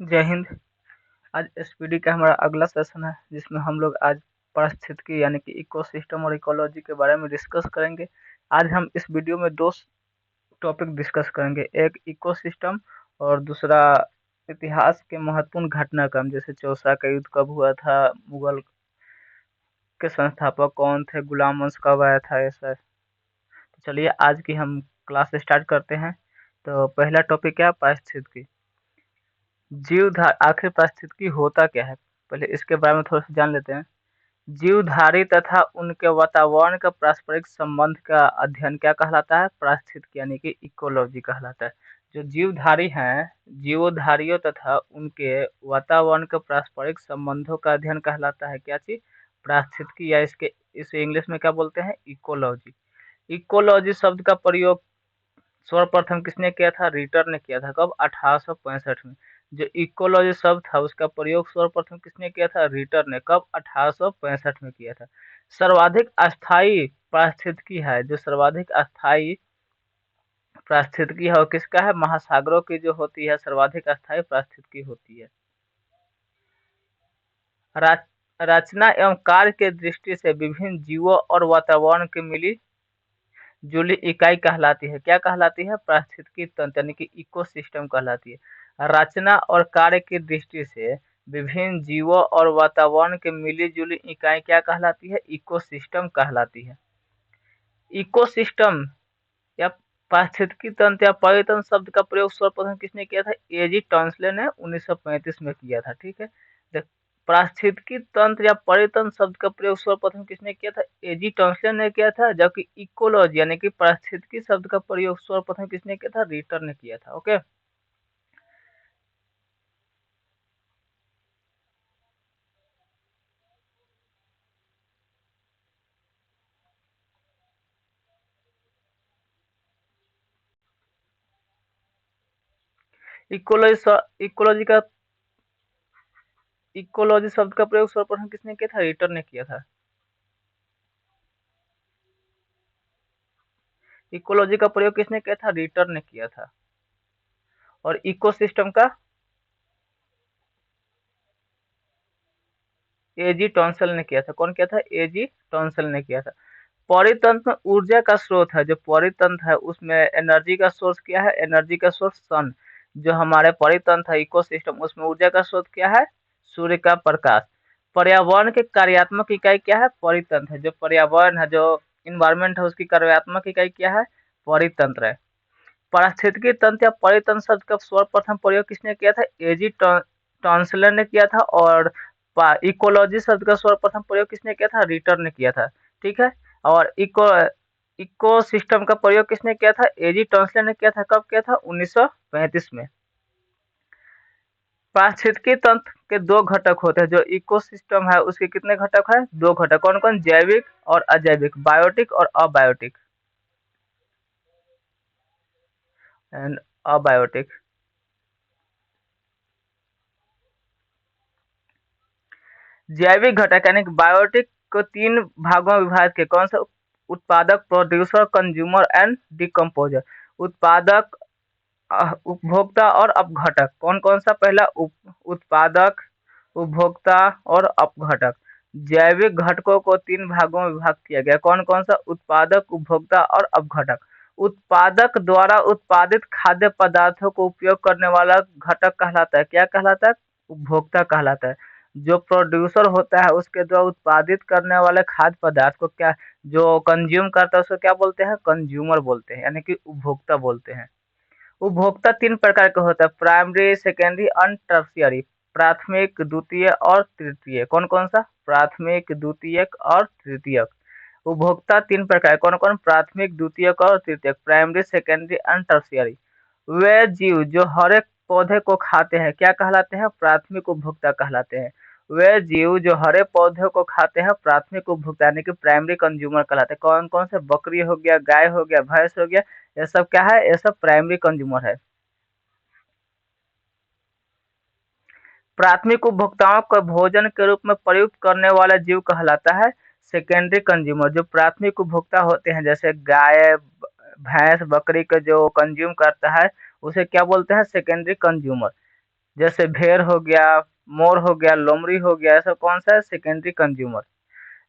जय हिंद। आज एसपीडी का हमारा अगला सेशन है जिसमें हम लोग आज पारिस्थितिकी यानी कि इकोसिस्टम और इकोलॉजी के बारे में डिस्कस करेंगे। आज हम इस वीडियो में दो टॉपिक डिस्कस करेंगे, एक इकोसिस्टम और दूसरा इतिहास के महत्वपूर्ण घटनाक्रम, जैसे चौसा का युद्ध कब हुआ था, मुगल के संस्थापक कौन थे, गुलाम वंश कब आया था, ऐसा। तो चलिए आज की हम क्लास स्टार्ट करते हैं। तो पहला टॉपिक क्या है, पारिस्थितिकी। जीवधार आखिर पारिस्थितिकी होता क्या है, पहले इसके बारे में थोड़ा सा जान लेते हैं। जीवधारी तथा उनके वातावरण का पारस्परिक संबंध का अध्ययन क्या कहलाता है, पारिस्थितिकी यानी कि इकोलॉजी कहलाता है। जो जीवधारी हैं, जीवधारियों तथा उनके वातावरण के पारस्परिक संबंधों का अध्ययन कहलाता है क्या चीज, पारिस्थितिकी, या इसे इंग्लिश में क्या बोलते हैं, इकोलॉजी। इकोलॉजी शब्द का प्रयोग सर्वप्रथम किसने किया था, रिटर ने किया था। कब, 1865 में। जो इकोलॉजी शब्द था उसका प्रयोग सर्वप्रथम किसने किया था, रिटर ने। कब, 1865 में किया था। सर्वाधिक अस्थायी पारिस्थितिकी है, जो सर्वाधिक अस्थायी पारिस्थितिकी है वो किसका है, महासागरों की जो होती है सर्वाधिक अस्थायी पारिस्थितिकी होती है। रचना एवं कार्य के दृष्टि से विभिन्न जीवों और वातावरण की मिली जुली इकाई कहलाती है, क्या कहलाती है, पारिस्थितिकी तंत्र यानी कि इकोसिस्टम कहलाती है। रचना और कार्य की दृष्टि से विभिन्न जीवों और वातावरण की मिली जुली इकाई क्या कहलाती है, इकोसिस्टम कहलाती है। इकोसिस्टम या पारिस्थितिकी तंत्र या पर्यटन शब्द का प्रयोग सर्वप्रथम किसने किया था, एजी टॉन्सले ने 1935 में किया था। ठीक है। पारिस्थितिकी तंत्र या पर्यटन शब्द का प्रयोग सर्वप्रथम किसने किया था, एजी टॉन्सले ने किया था। जबकि इकोलॉजी यानी कि पारिस्थितिकी शब्द का प्रयोग सर्वप्रथम किसने किया था, रिटर ने किया था। ओके। इकोलॉजी का इकोलॉजी शब्द का प्रयोग सर्वप्रथम किसने किया था, रिटर ने किया था। इकोलॉजी का प्रयोग किसने किया था, रिटर ने किया था। और इकोसिस्टम का एजी टॉन्सल ने किया था। कौन किया था, एजी टॉन्सल ने किया था। परितंत्र में ऊर्जा का स्रोत है, जो परितंत्र है उसमें एनर्जी का सोर्स क्या है, एनर्जी का सोर्स सन। जो हमारे परितंत्र है, इकोसिस्टम, उसमें ऊर्जा का स्रोत क्या है, सूर्य का प्रकाश। पर्यावरण की कार्यात्मक इकाई क्या है, परितंत्र है। जो पर्यावरण है, जो इन्वायरमेंट है, उसकी कार्यात्मक इकाई क्या है, परितंत्र है। पारिस्थितिकी तंत्र या परितंत्र शब्द का सर्वप्रथम प्रयोग किसने किया था, एजी टॉन्सलर ने किया था। और इकोलॉजी शब्द का सर्वप्रथम प्रयोग किसने किया था, रिटर ने किया था। ठीक है। और इकोसिस्टम का प्रयोग किसने किया था, एजी टॉन्सलर ने किया था। कब किया था, 1935 में। पारिस्थितिकी तंत्र के दो घटक होते हैं। जो इकोसिस्टम है उसके कितने घटक है, दो घटक। कौन कौन, जैविक और अजैविक, बायोटिक और अबायोटिक। And abiotic. जैविक घटक यानी कि बायोटिक को तीन भागों में विभाजित किया। कौन सा, उत्पादक, प्रोड्यूसर, कंज्यूमर एंड डिकम्पोजर। उत्पादक, उपभोक्ता और अपघटक। कौन कौन सा, पहला उत्पादक, उपभोक्ता और अपघटक। जैविक घटकों को तीन भागों में विभाजित किया गया। कौन कौन सा, उत्पादक, उपभोक्ता और अपघटक। उत्पादक द्वारा उत्पादित खाद्य पदार्थों को उपयोग करने वाला घटक कहलाता है, क्या कहलाता है, उपभोक्ता कहलाता है। जो प्रोड्यूसर होता है उसके द्वारा उत्पादित करने वाले खाद्य पदार्थ को क्या, जो कंज्यूम करता है उसको क्या बोलते हैं, कंज्यूमर बोलते हैं, यानी कि उपभोक्ता बोलते हैं। उपभोक्ता तीन प्रकार के होता है, प्राइमरी, सेकेंडरी एंड टर्शियरी। प्राथमिक, द्वितीय और तृतीय। कौन कौन सा, प्राथमिक, द्वितीयक और तृतीयक। उपभोक्ता तीन प्रकार, कौन कौन, प्राथमिक, द्वितीयक और तृतीयक, प्राइमरी, सेकेंडरी एंड टर्शियरी। वे जीव जो हर एक पौधे को खाते हैं क्या कहलाते हैं, प्राथमिक उपभोक्ता कहलाते हैं। वे जीव जो हरे पौधे को खाते हैं प्राथमिक उपभोक्ता यानी कि प्राइमरी कंज्यूमर कहलाते हैं। कौन कौन से, बकरी हो गया, गाय हो गया, भैंस हो गया, ये सब क्या है, ये सब प्राइमरी कंज्यूमर है। प्राथमिक उपभोक्ताओं को भोजन के रूप में प्रयुक्त करने वाला जीव कहलाता है सेकेंडरी कंज्यूमर। जो प्राथमिक उपभोक्ता होते हैं जैसे गाय, भैंस, बकरी को जो कंज्यूम करता है उसे क्या बोलते हैं, सेकेंडरी कंज्यूमर। जैसे भेड़ हो गया, मोर हो गया, लोमड़ी हो गया, ऐसा कौन सा है? Secondary consumer.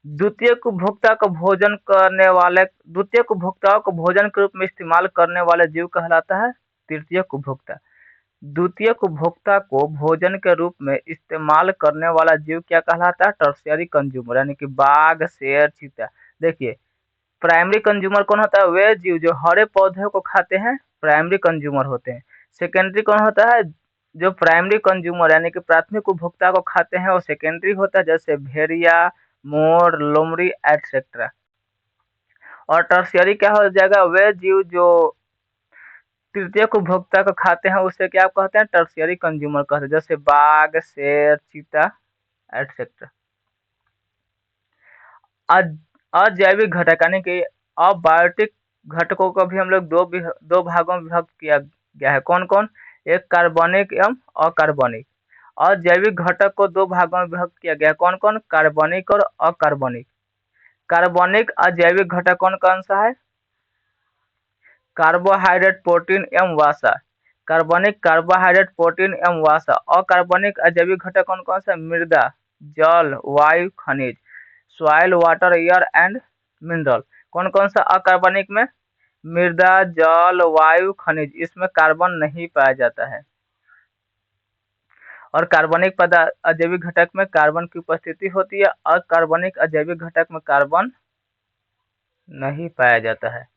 द्वितीयक उपभोक्ता को भोजन करने वाले द्वितीयक उपभोक्ताओं को भोजन के रूप में इस्तेमाल करने वाला जीव कहलाता है तृतीयक उपभोक्ता। द्वितीयक उपभोक्ता को भोजन के रूप में इस्तेमाल करने वाला जीव क्या कहलाता है? टर्शियरी कंज्यूमर, यानी कि बाघ, शेर, चीता। देखिए, प्राइमरी कंज्यूमर कौन होता है? वे जीव जो हरे पौधे को खाते हैं, प्राइमरी कंज्यूमर होते हैं। सेकेंडरी कौन होता है? जो प्राइमरी कंज्यूमर यानी कि प्राथमिक उपभोक्ता को खाते हैं, वो सेकेंडरी होता है, जैसे भेड़िया, मोर, लोमड़ी एटसेट्रा। और टर्शियरी क्या हो जाएगा? वे जीव जो तृतीयक उपभोक्ता को खाते हैं, उसे क्या कहते हैं? टर्शियरी कंज्यूमर कहते हैं, जैसे बाघ, शेर, चीता एटसेट्रा। अजैविक घटक यानी कि अबायोटिक घटकों को भी हम लोग दो भागों में विभक्त किया गया है। कौन कौन? एक कार्बनिक एवं अकार्बनिक। अजैविक घटक को दो भागों में विभक्त किया गया है। कौन कौन? कार्बनिक और अकार्बनिक। कार्बनिक अजैविक घटक कौन कौन सा है? कार्बोहाइड्रेट, प्रोटीन एवं वसा। कार्बनिक कार्बोहाइड्रेट, प्रोटीन एवं वसा। अकार्बनिक अजैविक घटक कौन कौन सा? मृदा, जल, वायु, खनिज। Soil, water, air and mineral. कौन कौन सा अकार्बनिक में? मृदा, जल, वायु, खनिज। इसमें कार्बन नहीं पाया जाता है। और कार्बनिक पदार्थ अजैविक घटक में कार्बन की उपस्थिति होती है। अकार्बनिक अजैविक घटक में कार्बन नहीं पाया जाता है।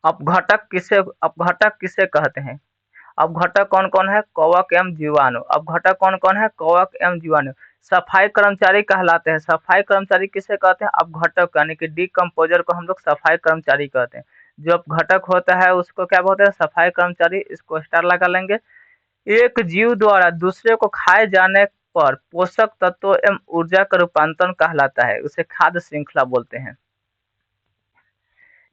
अपघटक किसे कहते हैं? अपघटक कौन कौन है? कवक एवं जीवाणु। अपघटक कौन कौन है? कवक एवं जीवाणु। सफाई कर्मचारी कहलाते हैं। सफाई कर्मचारी किसे कहते हैं? अपघटक यानी कि डिकम्पोजर को हम लोग सफाई कर्मचारी कहते हैं। जो अपघटक होता है उसको क्या बोलते हैं? सफाई कर्मचारी। इसको स्टार लगा लेंगे। एक जीव द्वारा दूसरे को खाए जाने पर पोषक तत्वों एवं ऊर्जा का रूपांतरण कहलाता है, उसे खाद्य श्रृंखला बोलते हैं।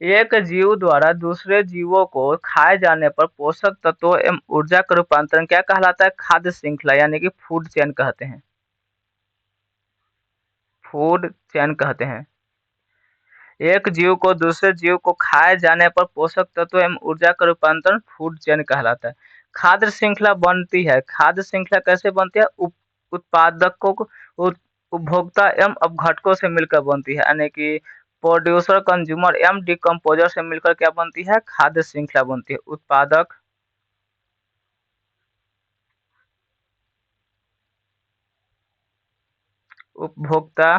एक जीव द्वारा दूसरे जीवों को खाए जाने पर पोषक तत्वों एवं ऊर्जा का रूपांतरण क्या कहलाता है? खाद्य श्रृंखला, यानी कि फूड चेन कहते हैं। फूड चेन कहते हैं। एक जीव को दूसरे जीव को खाए जाने पर पोषक तत्व एवं ऊर्जा का रूपांतरण फूड चेन कहलाता है। खाद्य श्रृंखला बनती है। खाद्य श्रृंखला कैसे बनती है? उत्पादकों को उपभोक्ता एवं अपघटकों से मिलकर बनती है, यानी कि प्रोड्यूसर, कंज्यूमर एवं डिकम्पोजर से मिलकर क्या बनती है? खाद्य श्रृंखला बनती है। उत्पादक, उपभोक्ता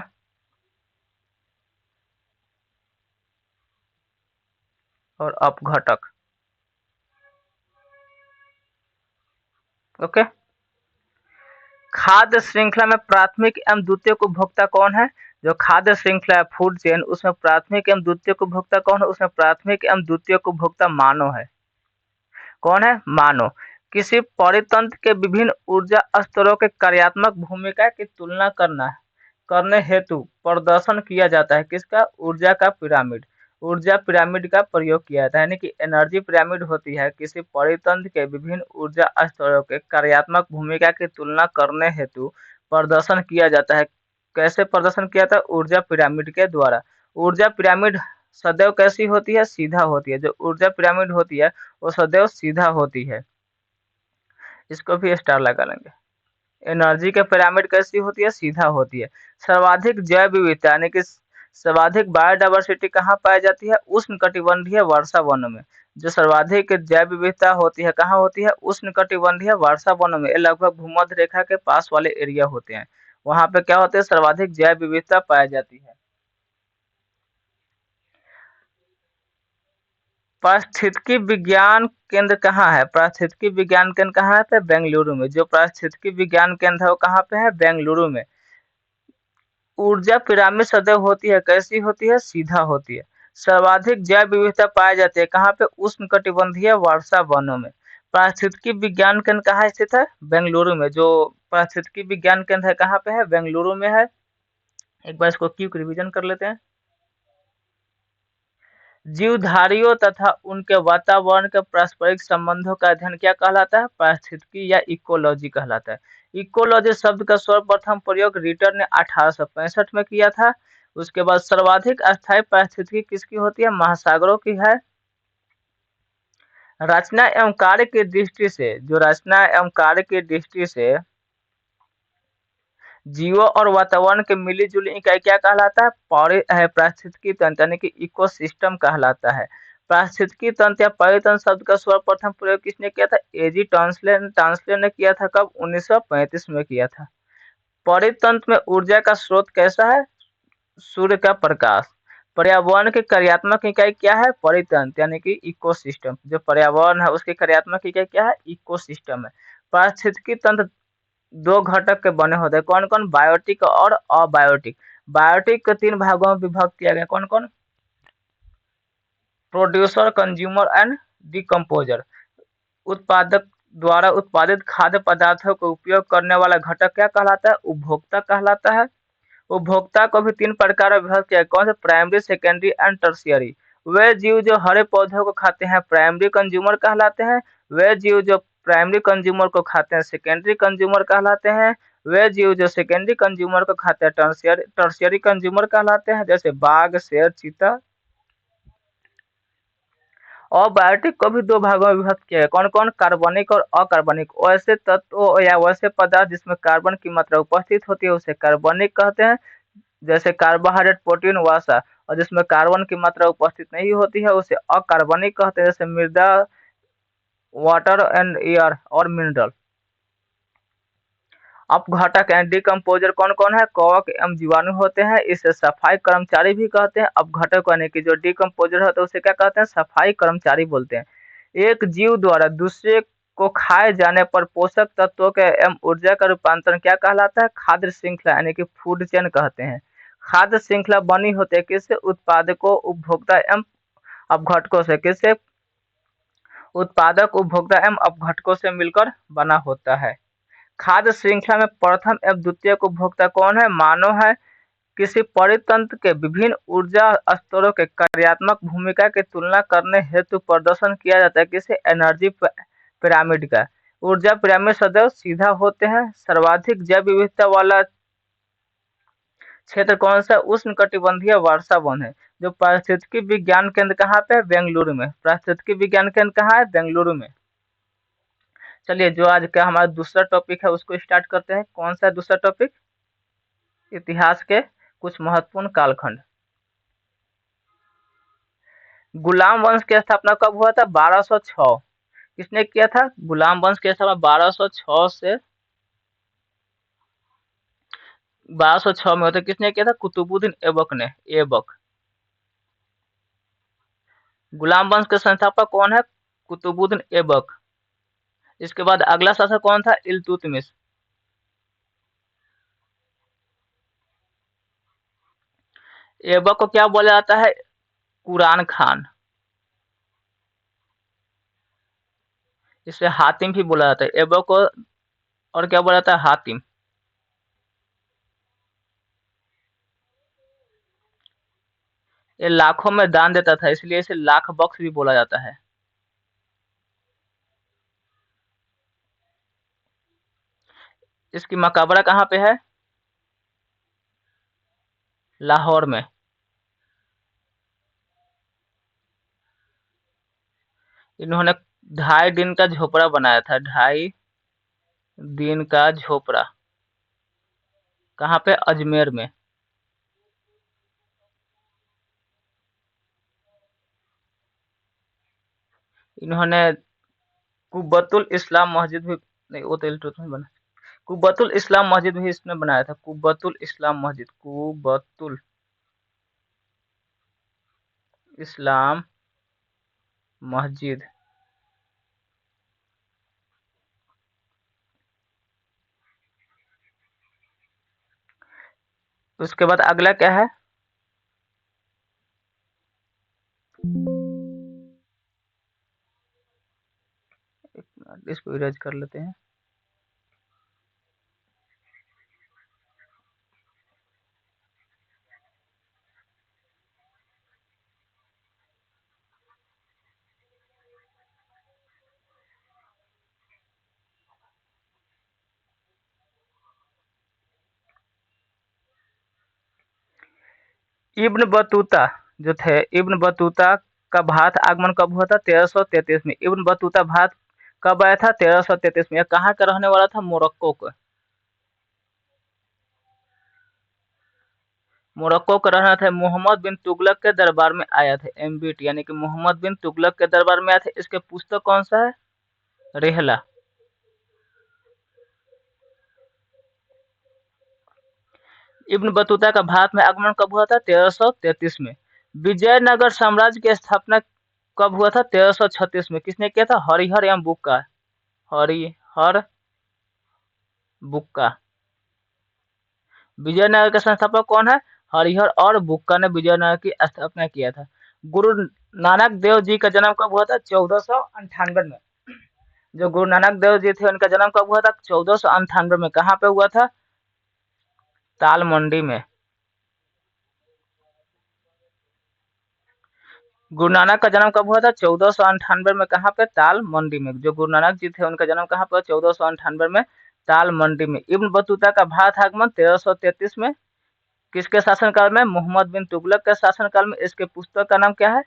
और अपघटक। ओके। खाद्य श्रृंखला में प्राथमिक एवं द्वितीयक उपभोक्ता कौन है? जो खाद्य श्रृंखला है फूड चेन, उसमें प्राथमिक एवं द्वितीयक उपभोक्ता कौन है? उसमें प्राथमिक एवं द्वितीयक उपभोक्ता मानव है। कौन है? मानव। किसी परितंत्र के विभिन्न ऊर्जा स्तरों के कार्यात्मक भूमिका की तुलना करने हेतु प्रदर्शन किया जाता है। किसका? ऊर्जा का पिरामिड। ऊर्जा पिरामिड का प्रयोग किया जाता है, यानी कि एनर्जी पिरामिड होती है। किसी परितंत्र के विभिन्न ऊर्जा स्तरों के कार्यात्मक भूमिका की तुलना करने हेतु प्रदर्शन किया जाता है। कैसे प्रदर्शन किया जाता है? ऊर्जा पिरामिड के द्वारा। ऊर्जा पिरामिड सदैव कैसी होती है? सीधा होती है। जो ऊर्जा पिरामिड होती है वो सदैव सीधा होती है। इसको भी स्टार लगा लेंगे। एनर्जी के पिरामिड कैसी होती है? सीधा होती है। सर्वाधिक जैव विविधता यानी कि सर्वाधिक बायोडायवर्सिटी कहाँ पाई जाती है? उष्णकटिबंधीय वर्षा वनों में। जो सर्वाधिक जैव विविधता होती है कहाँ होती है? उष्णकटिबंधीय वर्षा वनों में। ये लगभग भूमध्य रेखा के पास वाले एरिया होते हैं। वहां पे क्या होते हैं? सर्वाधिक जैव विविधता पाई जाती है। पारिस्थितिकी विज्ञान केंद्र कहाँ है? पारिस्थितिकी विज्ञान केंद्र कहाँ है? पे बेंगलुरु में। जो पारिस्थितिकी विज्ञान केंद्र है वो कहाँ पे है? बेंगलुरु में। ऊर्जा पिरामिड सदैव होती है कैसी होती है? सीधा होती है। सर्वाधिक जैव विविधता पाई जाती है कहाँ पे? उष्णकटिबंधीय वर्षा वनों में। पारिस्थितिकी विज्ञान केंद्र कहाँ स्थित है? बेंगलुरु में। जो पारिस्थितिकी विज्ञान केंद्र है कहाँ पे है? बेंगलुरु में है। एक बार इसको क्विक रिवीजन कर लेते हैं। जीवधारियों तथा उनके वातावरण के पारस्परिक संबंधों का अध्ययन क्या कहलाता है? पारिस्थितिकी या इकोलॉजी कहलाता है। इकोलॉजी शब्द का सर्वप्रथम प्रयोग रिटर ने 1865 में किया था। उसके बाद सर्वाधिक अस्थायी पारिस्थितिकी किसकी होती है? महासागरों की है। रचना एवं कार्य की दृष्टि से जीवों और वातावरण के मिली-जुली इकाई क्या कहलाता है? पारिस्थितिकी तंत्र यानी कि इकोसिस्टम कहलाता है। पारिस्थितिकी तंत्र या परितंत्र शब्द का सर्वप्रथम प्रयोग किसने किया था? एजी टॉन्सले ने किया था कब? 1935 में किया था। परितंत्र में ऊर्जा का स्रोत कैसा है? सूर्य का प्रकाश। पर्यावरण की कार्यात्मक इकाई क्या है? परितंत्र यानी कि इकोसिस्टम। जो पर्यावरण है उसकी कार्यात्मक इकाई क्या है? इकोसिस्टम है। पारिस्थितिकी तंत्र दो घटक के बने होते हैं। कौन कौन? बायोटिक और अबायोटिक। बायोटिक को तीन भागों में विभक्त किया गया। कौन कौन? Producer, consumer and decomposer. उत्पादक द्वारा उत्पादित खाद्य पदार्थों का उपयोग करने वाला घटक क्या कहलाता है? उपभोक्ता कहलाता है। उपभोक्ता को भी तीन प्रकार में विभक्त किया है। कौन से? Primary, secondary and tertiary. वे जीव जो हरे पौधों को खाते हैं प्राइमरी कंज्यूमर कहलाते हैं। वे जीव जो प्राइमरी कंज्यूमर को खाते हैं सेकेंडरी कंज्यूमर कहलाते हैं। वे जीव जो सेकेंडरी कंज्यूमर को खाते हैं टर्शियरी कंज्यूमर कहलाते हैं, जैसे बाघ, शेर, चीता। और बायोटिक को भी दो भागों में विभक्त किया है। कौन कौन? कार्बनिक और अकार्बनिक। वैसे तत्व या वैसे पदार्थ जिसमें कार्बन की मात्रा उपस्थित होती है उसे कार्बनिक कहते हैं, जैसे कार्बोहाइड्रेट, प्रोटीन, वसा। और जिसमें कार्बन की मात्रा उपस्थित नहीं होती है उसे अकार्बनिक कहते हैं, जैसे मृदा, वाटर एंड एयर और मिनरल। अपघटक एंड डिकम्पोजर कौन कौन है? कवक एवं जीवाणु होते हैं, इसे सफाई कर्मचारी भी कहते हैं। अपघटक यानी कि जो डिकम्पोजर होता है उसे क्या कहते हैं? सफाई कर्मचारी बोलते हैं। एक जीव द्वारा दूसरे को खाए जाने पर पोषक तत्वों के एवं ऊर्जा का रूपांतरण क्या कहलाता है? खाद्य श्रृंखला यानी कि फूड चेन कहते हैं। खाद्य श्रृंखला बनी होती है किससे? उत्पादकों, उपभोक्ता एवं अपघटकों से। किससे? उत्पादक, उपभोक्ता एवं अपघटकों से मिलकर बना होता है। खाद्य श्रृंखला में प्रथम एवं द्वितीयक उपभोक्ता कौन है? मानव है। किसी परितंत्र के विभिन्न ऊर्जा स्तरों के कार्यात्मक भूमिका की तुलना करने हेतु प्रदर्शन किया जाता है किसी एनर्जी पिरामिड का। ऊर्जा पिरामिड सदैव सीधा होते हैं। सर्वाधिक जैव विविधता वाला क्षेत्र कौन सा? उष्णकटिबंधीय वर्षा वन है। जो पारिस्थितिकी विज्ञान केंद्र कहाँ पे है? बेंगलुरु में। पारिस्थितिकी विज्ञान केंद्र कहाँ है? बेंगलुरु में। चलिए, जो आज का हमारा दूसरा टॉपिक है उसको स्टार्ट करते हैं। कौन सा दूसरा टॉपिक? इतिहास के कुछ महत्वपूर्ण कालखंड। गुलाम वंश की स्थापना कब हुआ था? 1206। किसने किया था? गुलाम वंश की स्थापना 1206 से 1206 में होता। किसने किया था? कुतुबुद्दीन ऐबक ने। ऐबक। गुलाम वंश के संस्थापक कौन है? कुतुबुद्दीन ऐबक। इसके बाद अगला शासक कौन था? इल्तुतमिश। ऐबक को क्या बोला जाता है? कुरान खान। इसे हातिम भी बोला जाता है। ऐबक को और क्या बोला जाता है? हातिम। ये लाखों में दान देता था इसलिए इसे लाख बख्श भी बोला जाता है। इसकी मकबरा कहाँ पे है? लाहौर में। इन्होंने 2.5 दिन का झोपड़ा बनाया था। 2.5 दिन का झोपड़ा। कहाँ पे? अजमेर में। इन्होंने कुब्बतुल इस्लाम मस्जिद भी, नहीं वो तो इल्तुतमिश में बना। कुब्बतुल इस्लाम मस्जिद भी इसने बनाया था। कुब्बतुल इस्लाम मस्जिद। कुब्बतुल इस्लाम मस्जिद। उसके बाद अगला क्या है? इसको इरेज कर लेते हैं। इब्न बतूता जो थे, इब्न बतूता का भारत आगमन कब हुआ था? 1333 में। इब्न बतूता भारत कब आया था? 1333 में। यह कहाँ का रहने वाला था? मोरक्को का। मोरक्को का रहना था। मोहम्मद बिन तुगलक के दरबार में आया था। एमबीटी यानी कि मोहम्मद बिन तुगलक के दरबार में आया था। इसके पुस्तक कौन सा है? रेहला। इब्न बतूता का भारत में आगमन कब हुआ था? 1333 में। विजयनगर साम्राज्य की स्थापना कब हुआ था? 1336 में। किसने किया था? हरिहर एवं बुक्का। हरिहर बुक्का। विजयनगर का संस्थापक कौन है? हरिहर और बुक्का ने विजयनगर की स्थापना किया था। गुरु नानक देव जी का जन्म कब हुआ था? 1498 में। जो गुरु नानक देव जी थे उनका जन्म कब हुआ था? 1498 में। कहाँ पे हुआ था? ताल मंडी में। गुरु नानक का जन्म कब हुआ था? 1498 में। कहाँ पे? ताल मंडी में। जो गुरु नानक जी थे उनका जन्म कहाँ पर? 1498 में, ताल मंडी में। इब्न बतूता का भारत आगमन 1333 में। किसके शासनकाल में? मोहम्मद बिन तुगलक के शासनकाल में। इसके पुस्तक का नाम क्या है?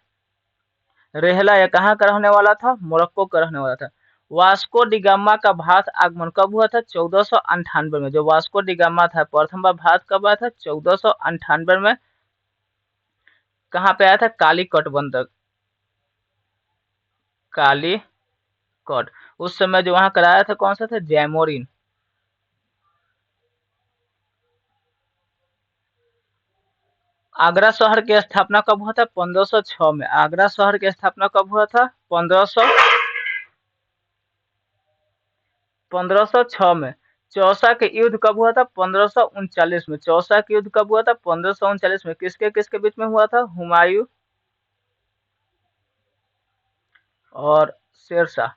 रेहला। यह कहाँ का रहने वाला था? मोरक्को का रहने वाला था। वास्को डिगामा का भारत आगमन कब हुआ था? 1498 में। जो वास्को डिगामा था प्रथम बार भारत कब आया था? 1498 में। कहाँ पे आया था? कालीकट बंदर। कालीकट। उस समय जो वहां कराया था कौन सा था? जैमोरिन। आगरा शहर की स्थापना कब हुआ था? 1506 में। आगरा शहर की स्थापना कब हुआ था? 1506 में। चौसा के युद्ध कब हुआ था? 1539 में। चौसा के युद्ध कब हुआ था? 1539 में। किसके किसके बीच में हुआ था? हुमायूं और शेरशाह।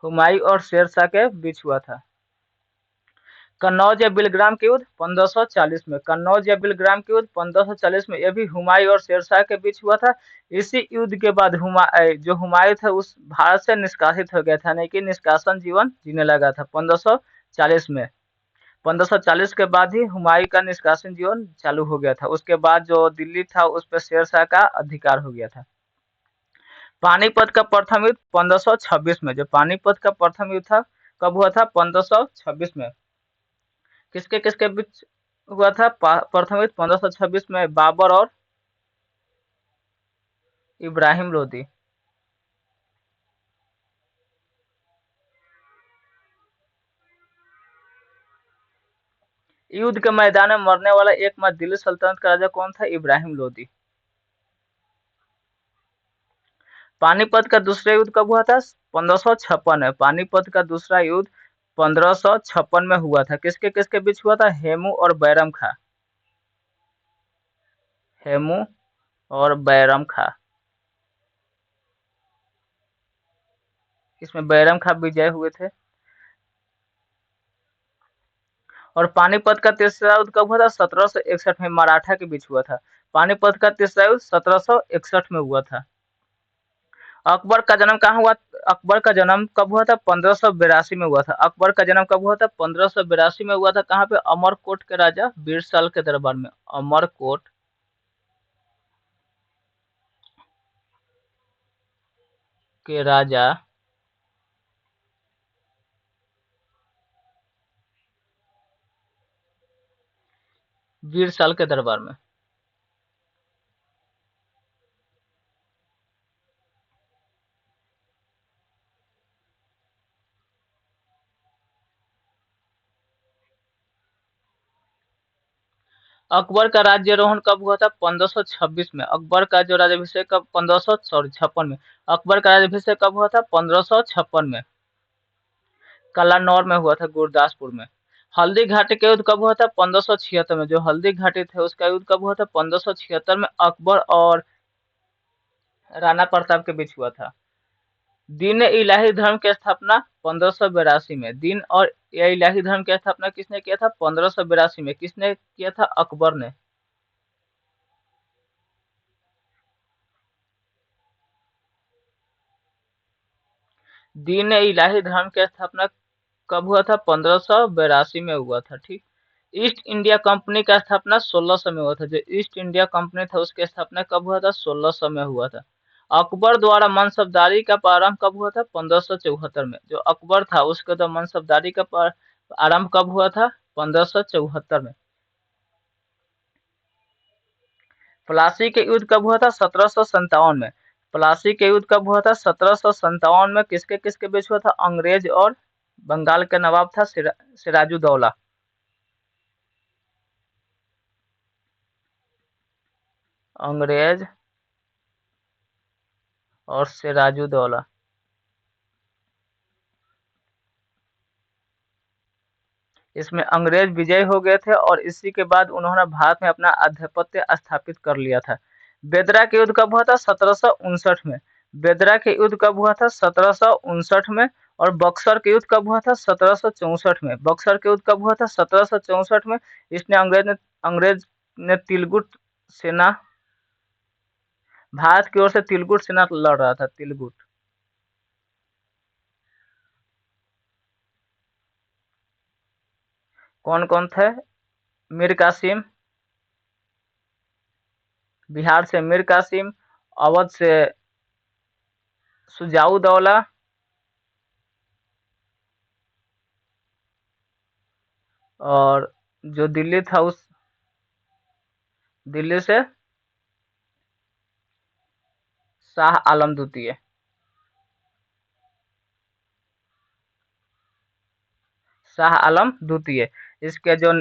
हुमायूं और शेरशाह के बीच हुआ था। कन्नौज या बिलग्राम के युद्ध 1540 में। कन्नौज या बिलग्राम के युद्ध 1540 में। यह भी हुमायूं और शेरशाह के बीच हुआ था। इसी युद्ध के बाद जो हुमायूं था उस भारत से निष्कासित हो गया था, यानी कि निष्कासन जीवन जीने लगा था 1540 में। 1540 के बाद ही हुमायूं का निष्कासन जीवन चालू हो गया था। उसके बाद जो दिल्ली था उस पर शेरशाह का अधिकार हो गया था। पानीपत का प्रथम युद्ध 1526 में। जो पानीपत का प्रथम युद्ध था कब हुआ था? 1526 में। किसके किसके बीच हुआ था? प्रथम युद्ध 1526 में बाबर और इब्राहिम लोदी। युद्ध के मैदान में मरने वाला एकमात्र दिल्ली सल्तनत का राजा कौन था? इब्राहिम लोदी। पानीपत का दूसरा युद्ध कब हुआ था? 1556 में। पानीपत का दूसरा युद्ध 1556 में हुआ था। किसके किसके बीच हुआ था? हेमू और बैरम खां। हेमू और बैरम खां। इसमें बैरम खां विजय हुए थे। और पानीपत का तीसरा युद्ध कब हुआ था? 1761 में। मराठा के बीच हुआ था। पानीपत का तीसरा युद्ध 1761 में हुआ था। अकबर का जन्म कहाँ हुआ? अकबर का जन्म कब हुआ था? 1582 में हुआ था। अकबर का जन्म कब हुआ था? 1582 में हुआ था। कहाँ पे? अमरकोट के राजा बीरसाल के दरबार में। अमरकोट के राजा बीरसाल के दरबार में। अकबर का राज्यारोहण कब हुआ था? 1526 में। अकबर का जो राज्याभिषेक कब? 1556 में। अकबर का राज्याभिषेक कब हुआ था? 1556 में। कलानौर में हुआ था, गुरदासपुर में। हल्दी घाटी का युद्ध कब हुआ था? 1576 में। जो हल्दी घाटी थे उसका युद्ध कब हुआ था? 1576 में। अकबर और राणा प्रताप के बीच हुआ था। दीन इलाही धर्म की स्थापना 1582 में। दीन और इलाही धर्म की स्थापना किसने किया था? 1582 में। किसने किया था? अकबर ने। दीन इलाही धर्म की स्थापना कब हुआ था? 1582 में हुआ था। ठीक। ईस्ट इंडिया कंपनी का स्थापना 1600 में हुआ था। जो ईस्ट इंडिया कंपनी था उसकी स्थापना कब हुआ था? 1600 में हुआ था। अकबर द्वारा मनसबदारी का प्रारंभ कब हुआ था? 1574 में। जो अकबर था उसके द्वारा मनसबदारी का आरंभ कब हुआ था? 1574 में। प्लासी के युद्ध कब हुआ था? 1757 में। प्लासी के युद्ध कब हुआ था? 1757 में। किसके किसके बीच हुआ था? अंग्रेज और बंगाल के नवाब था सिराजुद्दौला। अंग्रेज और सिराजुद्दौला। इसमें अंग्रेज विजयी हो गए थे और इसी के बाद उन्होंने भारत में अपना आधिपत्य स्थापित कर लिया था। बेदरा के युद्ध कब हुआ था? 1759 में। बेदरा के युद्ध कब हुआ था? 1759 में। और बक्सर के युद्ध कब हुआ था? 1764 में। बक्सर के युद्ध कब हुआ था? 1764 में। इसने अंग्रेज ने तिलगुट सेना, भारत की ओर से तिलगुट सेना लड़ रहा था। तिलगुट। कौन कौन थे? मीर कासिम, बिहार से मीर कासिम, अवध से सुजाउदौला, और जो दिल्ली था उस दिल्ली से शाह आलम द्वितीय। शाह आलम द्वितीय। इसके जो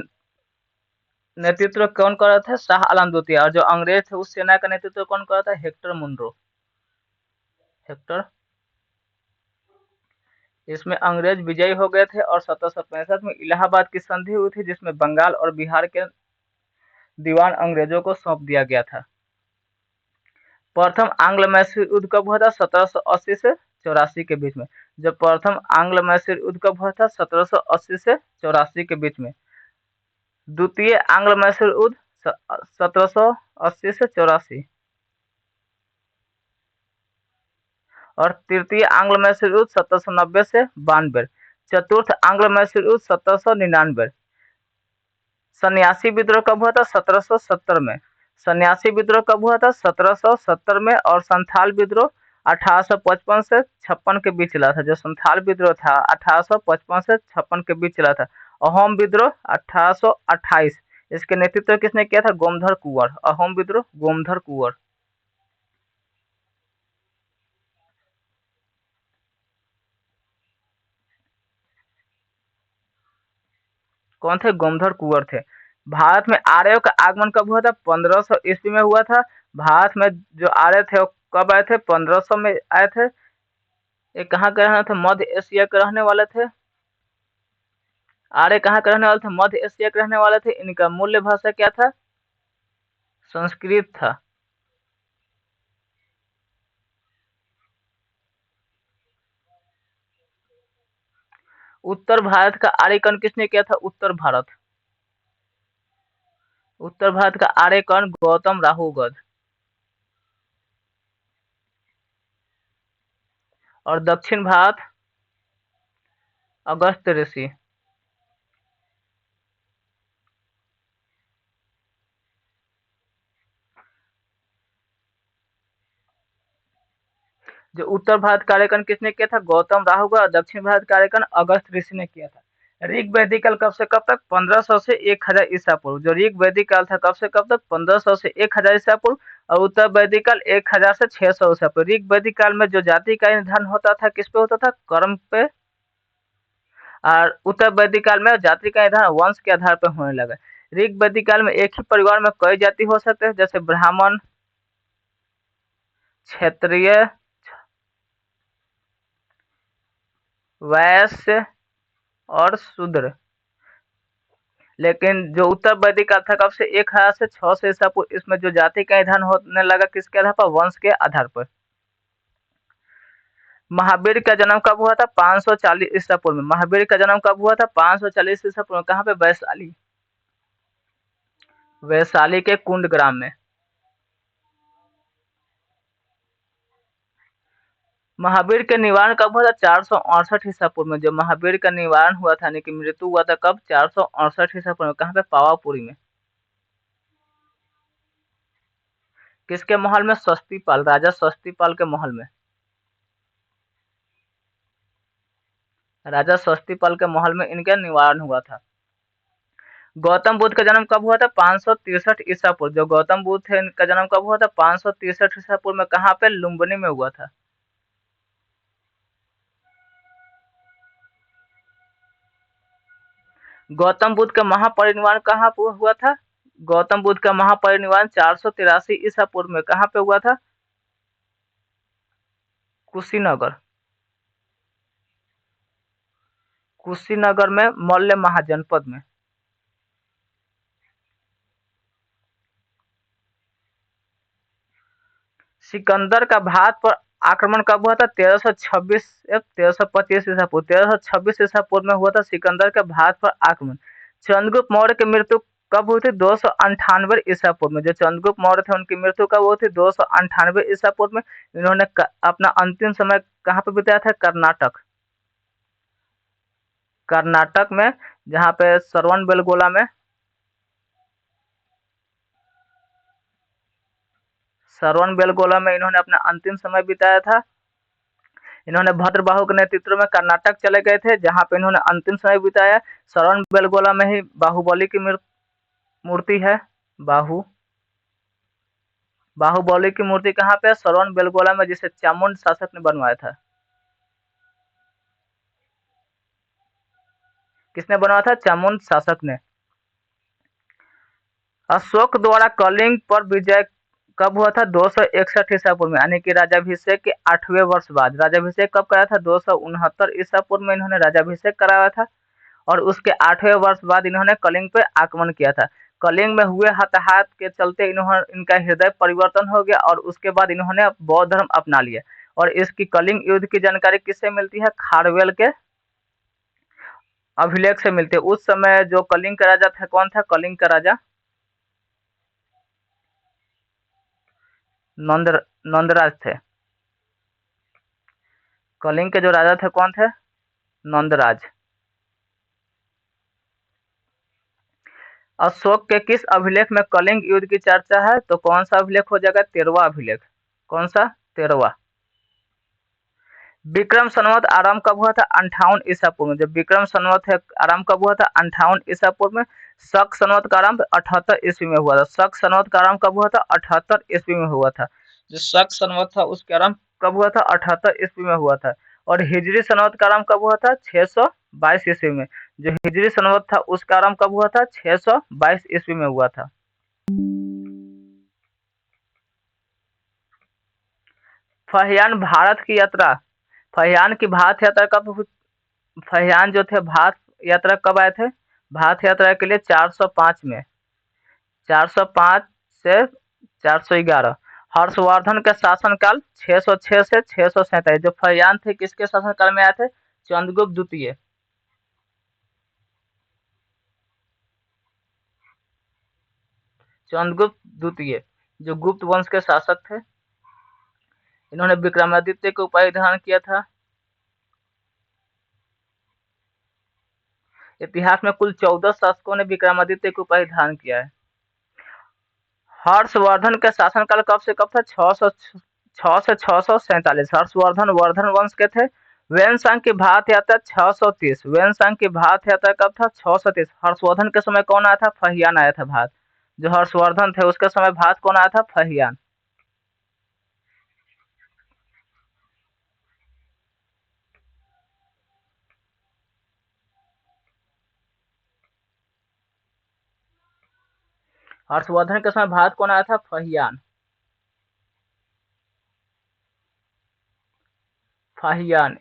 नेतृत्व कौन कर रहा था? शाह आलम द्वितीय। और जो अंग्रेज थे उस सेना का नेतृत्व कौन कर रहा था? Hector Munro. हेक्टर। इसमें अंग्रेज विजयी हो गए थे और 1765 में इलाहाबाद की संधि हुई थी जिसमें बंगाल और बिहार के दीवान अंग्रेजों को सौंप दिया गया था। प्रथम आंग्ल मैसूर युद्ध कब हुआ था? 1780 से 84 के बीच में। जब प्रथम आंग्ल मैसूर युद्ध कब हुआ था? 1780 से 84 के बीच में। द्वितीय आंग्ल मैसूर युद्ध 1780 से 84। और तृतीय आंग्ल मैसूर युद्ध 1790 से 92। चतुर्थ आंग्ल मैसूर युद्ध 1799। सन्यासी विद्रोह कब हुआ था? 1770 में। सन्यासी विद्रोह कब हुआ था? 1770 में। और संथाल विद्रोह 1855 से 56 के बीच चला था। जो संथाल विद्रोह था 1855 से 56 के बीच चला था। अहोम विद्रोह 1828। इसके नेतृत्व किसने किया था? गोमधर कुंवर। अहोम विद्रोह गोमधर कुंवर। कौन थे? गोमधर कुंवर थे। भारत में आर्यों का आगमन कब हुआ था? 1500 ईस्वी में हुआ था। भारत में जो आर्य थे वो कब आए थे? 1500 में आए थे। ये कहाँ के रहने थे? मध्य एशिया के रहने वाले थे। आर्य कहाँ के रहने वाले थे? मध्य एशिया के रहने वाले थे। इनका मूल्य भाषा क्या था? संस्कृत था। उत्तर भारत का आर्यकन किसने किया था? उत्तर भारत का आर्यकन गौतम राहुगढ़। और दक्षिण भारत अगस्त ऋषि। जो उत्तर भारत का आर्यकन किसने किया था? गौतम राहुगढ़। और दक्षिण भारत का आर्यकन अगस्त ऋषि ने किया था। ऋग वैदिक काल कब से कब तक? 1500 से 1000 ईसा पूर्व। जो ऋग वैदिक काल था कब से कब तक? 1500 से 1000 ईसा पूर्व। और उत्तर वैदिक काल 1000 से 600 ईसा पूर्व। ऋग वैदिक काल में जो जाति का निर्धारण होता था किस पे होता था? कर्म पे। और उत्तर वैदिक काल में जाति का निर्धारण वंश के आधार पर होने लगा। ऋग वैदिक काल में एक ही परिवार में कई जाति हो सकते हैं, जैसे ब्राह्मण, क्षत्रिय, वैश्य और शूद्र। लेकिन जो उत्तर वैदिक काल था कब से? 1000 से 600 ईसा पूर्व। इसमें जो जाति का निधन होने लगा किसके आधार पर? वंश के आधार पर। महावीर का जन्म कब हुआ था? 540 ईसा पूर्व में। महावीर का जन्म कब हुआ था? 540 ईसा पूर्व में। कहाँ पे? वैशाली। वैशाली के कुंड ग्राम में। महावीर के निवारण कब हुआ था? 468 ईसा पूर्व में। जो महावीर का निवारण हुआ था यानी कि मृत्यु हुआ था कब? 468 ईसा पूर्व में। कहाँ पे? पावापुरी में। किसके महल में? स्वस्तिपाल, राजा स्वस्तिपाल के महल में। राजा स्वस्तिपाल के महल में इनका निवारण हुआ था। गौतम बुद्ध का जन्म कब हुआ था? 563 ईसा पूर्व। जो गौतम बुद्ध थे इनका जन्म कब हुआ था? 563 ईसा पूर्व में। कहाँ पे? लुम्बिनी में हुआ था। गौतम बुद्ध का महापरिनिर्वाण कहाँ हुआ था? गौतम बुद्ध का महापरिनिर्वाण 483 ईसा पूर्व में। कहाँ पे हुआ था? कुशीनगर। कुशीनगर में, मौर्य महाजनपद में। सिकंदर का भारत पर आक्रमण कब हुआ था? 1326 या 1325 ईसा पूर्व। 1326 ईसा पूर्व में हुआ था सिकंदर का भारत पर आक्रमण। चंद्रगुप्त मौर्य की मृत्यु कब हुई थी? 298 ईसा पूर्व में। जो चंद्रगुप्त मौर्य थे उनकी मृत्यु कब हुई थी? 298 ईसा पूर्व में। इन्होंने अपना अंतिम समय कहाँ पे बिताया था? कर्नाटक। कर्नाटक में, जहाँ पे श्रवण बेलगोला में। श्रवण बेलगोला में इन्होंने अपना अंतिम समय बिताया था। इन्होंने भद्रबाहु के नेतृत्व में कर्नाटक चले गए थे, जहाँ पे इन्होंने अंतिम समय बिताया। श्रवण बेलगोला में ही बाहुबली की मूर्ति है। बाहुबली की मूर्ति कहाँ पे है? श्रवण बेलगोला में, जिसे चामुंड शासक ने बनवाया था। किसने बनवाया था? चामुंड शासक ने। अशोक द्वारा कलिंग पर विजय कब हुआ था? 261 ईसा पूर्व में, यानी कि राज्याभिषेक के 8वें वर्ष बाद। राज्याभिषेक कब कराया था? 269 ईसा पूर्व में इन्होंने राज्याभिषेक कराया था। और उसके 8वें वर्ष बाद इन्होंने कलिंग पे आक्रमण किया था। कलिंग में हुए हताहत के चलते इनका हृदय परिवर्तन हो गया और उसके बाद इन्होंने बौद्ध धर्म अपना लिया। और इसकी कलिंग युद्ध की जानकारी किससे मिलती है? खारवेल के अभिलेख से मिलती है। उस समय जो कलिंग का राजा था, कौन था कलिंग का राजा? नंदराज थे। कलिंग के जो राजा थे कौन थे? नंदराज। अशोक के किस अभिलेख में कलिंग युद्ध की चर्चा है? तो कौन सा अभिलेख हो जाएगा? 13वां अभिलेख। कौन सा? 13वां। विक्रम संवत आरंभ कब हुआ था? 58 ईसा पूर्व में। जब विक्रम संवत है आरंभ कब हुआ था? 58 ईसा पूर्व में। शक संवत का आरंभ 78 ईस्वी में हुआ था। शक संवत का आरंभ कब हुआ था? 78 ईस्वी में हुआ था। जो शक संवत था उसका आरंभ कब हुआ था? 78 ईस्वी में हुआ था। और हिजरी संवत का आरंभ कब हुआ था? 622 ईस्वी में। जो हिजरी संवत था उसका आरंभ कब हुआ था? 622 ईस्वी में हुआ था। फहियान भारत की यात्रा, फहियान की भारत यात्रा कब? फहियान जो थे भारत यात्रा कब आए थे? भारत यात्रा के लिए 405 में। 405 से 411। हर्षवर्धन का शासनकाल 606 से 647। जो फहियान थे किसके शासनकाल में आए थे? चंद्रगुप्त द्वितीय। चंद्रगुप्त द्वितीय जो गुप्त वंश के शासक थे। इन्होंने विक्रमादित्य की उपाधि धारण किया था। इतिहास में कुल 14 शासकों ने विक्रमादित्य की उपाधि धारण किया है। हर्षवर्धन का शासनकाल कब से कब था? 606 से 647। हर्षवर्धन वर्धन वंश के थे। वेनसांग की भारत यात्रा 630। वेनसांग की भारत यात्रा कब था? 630। हर्षवर्धन के समय कौन आया था? फहियान आया था भारत। जो हर्षवर्धन थे उसके समय भारत कौन आया था? फहियान। हर्षवर्धन के समय भारत कौन आया था? फहियान। फाहियान।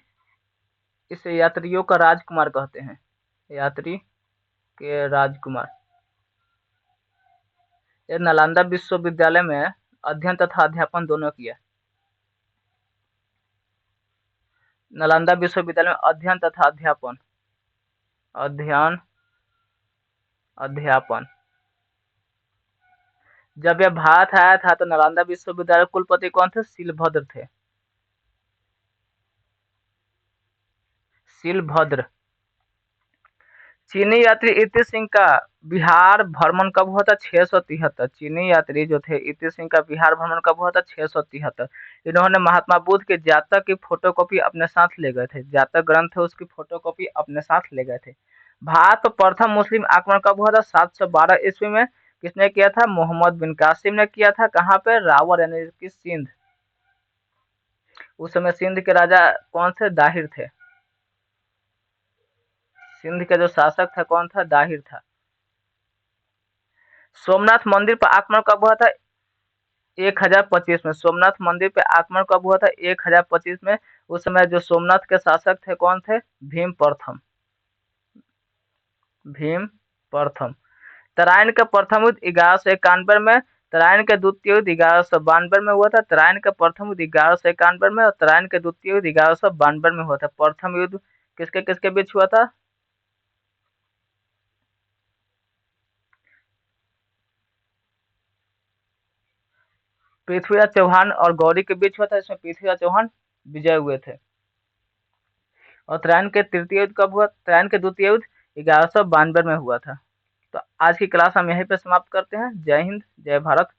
इसे यात्रियों का राजकुमार कहते हैं। यात्री के राजकुमार। ये नालंदा विश्वविद्यालय में अध्ययन तथा अध्यापन दोनों किया। नालंदा विश्वविद्यालय में अध्ययन तथा अध्यापन। अध्ययन अध्यापन। जब यह भारत आया था तो नालंदा विश्वविद्यालय कुलपति कौन थे? शीलभद्र थे। शिलभद्र। चीनी यात्री इति सिंह का बिहार भ्रमण कब हुआ था? 673। चीनी यात्री जो थे इति सिंह का बिहार भ्रमण कब हुआ था? 673। इन्होंने महात्मा बुद्ध के जातक की फोटोकॉपी अपने साथ ले गए थे, जातक ग्रंथ है उसकी फोटोकॉपी अपने साथ ले गए थे। भारत पर प्रथम मुस्लिम आक्रमण कब हुआ था? 712 ईस्वी में। किसने किया था? मोहम्मद बिन कासिम ने किया था। कहाँ पे? रावर यानी कि सिंध। उस समय सिंध के राजा कौन थे? दाहिर थे। सिंध का जो शासक था कौन था? दाहिर था। सोमनाथ मंदिर पर आक्रमण कब हुआ था? 1025 में। सोमनाथ मंदिर पे आक्रमण कब हुआ था? 1025 में। उस समय जो सोमनाथ के शासक थे कौन थे? भीम प्रथम। भीम प्रथम। तराइन का प्रथम युद्ध 1191 में। तराइन का द्वितीय युद्ध 1192 में हुआ था। तराइन का प्रथम युद्ध 1191 में और तराइन का द्वितीय युद्ध 1192 में हुआ था। प्रथम युद्ध किसके किसके बीच हुआ था? पृथ्वीराज चौहान और गौरी के बीच हुआ था। इसमें पृथ्वीराज चौहान विजय हुए थे। और तराइन के तृतीय युद्ध कब हुआ? तराइन के द्वितीय युद्ध 1192 में हुआ था। तो आज की क्लास हम यहीं पे समाप्त करते हैं। जय हिंद, जय भारत।